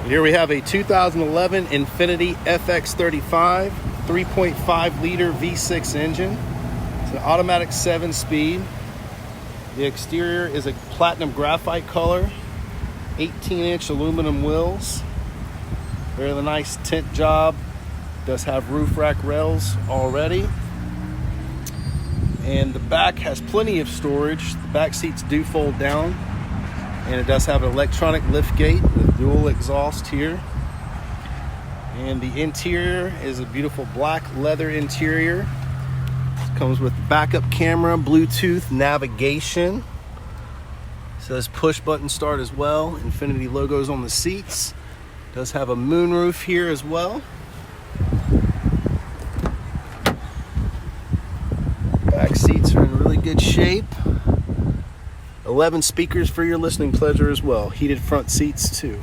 Here we have a 2011 Infiniti FX35 3.5 liter V6 engine. It's an automatic 7-speed. The exterior is a platinum graphite color, 18-inch aluminum wheels. Very nice tint job. Does have roof rack rails already. And the back has plenty of storage. The back seats do fold down. And it does have an electronic lift gate with dual exhaust here. And the interior is a beautiful black leather interior. It comes with backup camera, Bluetooth navigation. It says push button start as well. Infiniti logos on the seats. It does have a moonroof here as well. Back seats are in really good shape. 11 speakers for your listening pleasure as well. Heated front seats too.